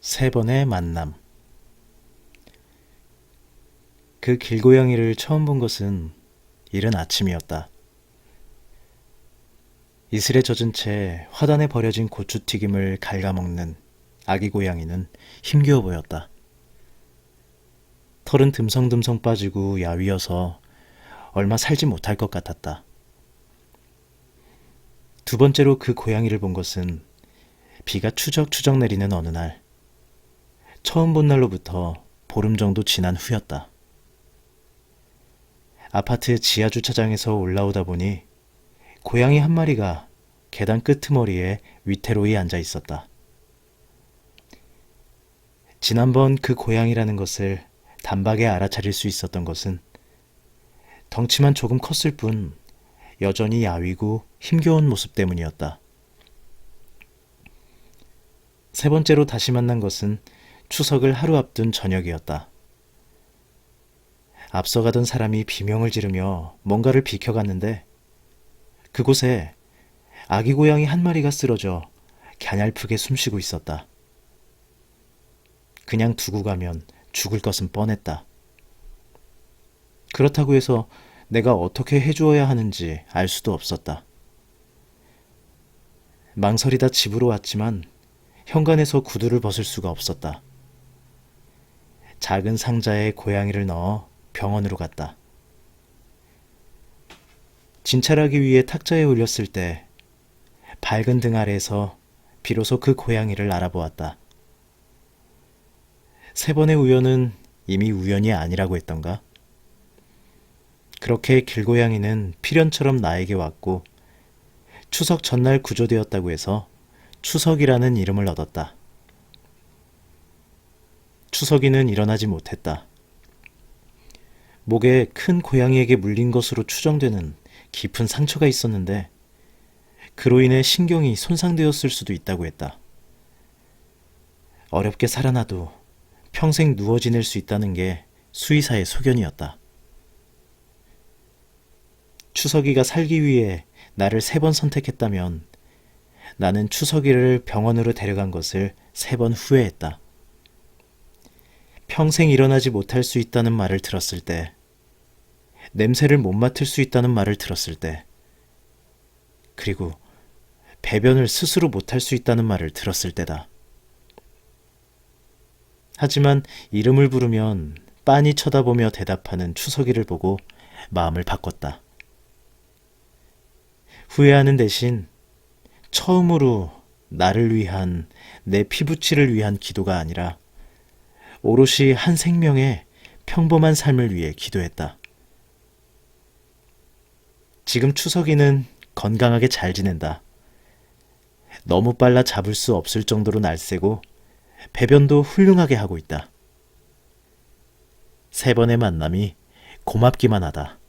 세 번의 만남. 그 길고양이를 처음 본 것은 이른 아침이었다. 이슬에 젖은 채 화단에 버려진 고추튀김을 갉아먹는 아기 고양이는 힘겨워 보였다. 털은 듬성듬성 빠지고 야위어서 얼마 살지 못할 것 같았다. 두 번째로 그 고양이를 본 것은 비가 추적추적 내리는 어느 날, 처음 본 날로부터 보름 정도 지난 후였다. 아파트 지하 주차장에서 올라오다 보니 고양이 한 마리가 계단 끄트머리에 위태로이 앉아 있었다. 지난번 그 고양이라는 것을 단박에 알아차릴 수 있었던 것은 덩치만 조금 컸을 뿐 여전히 야위고 힘겨운 모습 때문이었다. 세 번째로 다시 만난 것은 추석을 하루 앞둔 저녁이었다. 앞서가던 사람이 비명을 지르며 뭔가를 비켜갔는데 그곳에 아기 고양이 한 마리가 쓰러져 갸냘프게 숨쉬고 있었다. 그냥 두고 가면 죽을 것은 뻔했다. 그렇다고 해서 내가 어떻게 해주어야 하는지 알 수도 없었다. 망설이다 집으로 왔지만 현관에서 구두를 벗을 수가 없었다. 작은 상자에 고양이를 넣어 병원으로 갔다. 진찰하기 위해 탁자에 올렸을 때 밝은 등 아래에서 비로소 그 고양이를 알아보았다. 세 번의 우연은 이미 우연이 아니라고 했던가? 그렇게 길고양이는 필연처럼 나에게 왔고 추석 전날 구조되었다고 해서 추석이라는 이름을 얻었다. 추석이는 일어나지 못했다. 목에 큰 고양이에게 물린 것으로 추정되는 깊은 상처가 있었는데 그로 인해 신경이 손상되었을 수도 있다고 했다. 어렵게 살아나도 평생 누워 지낼 수 있다는 게 수의사의 소견이었다. 추석이가 살기 위해 나를 3번 선택했다면 나는 추석이를 병원으로 데려간 것을 3번 후회했다. 평생 일어나지 못할 수 있다는 말을 들었을 때, 냄새를 못 맡을 수 있다는 말을 들었을 때, 그리고 배변을 스스로 못할 수 있다는 말을 들었을 때다. 하지만 이름을 부르면 빤히 쳐다보며 대답하는 추석이를 보고 마음을 바꿨다. 후회하는 대신 처음으로 나를 위한, 내 피부치를 위한 기도가 아니라 오롯이 한 생명의 평범한 삶을 위해 기도했다. 지금 추석이는 건강하게 잘 지낸다. 너무 빨라 잡을 수 없을 정도로 날쌔고 배변도 훌륭하게 하고 있다. 3번의 만남이 고맙기만 하다.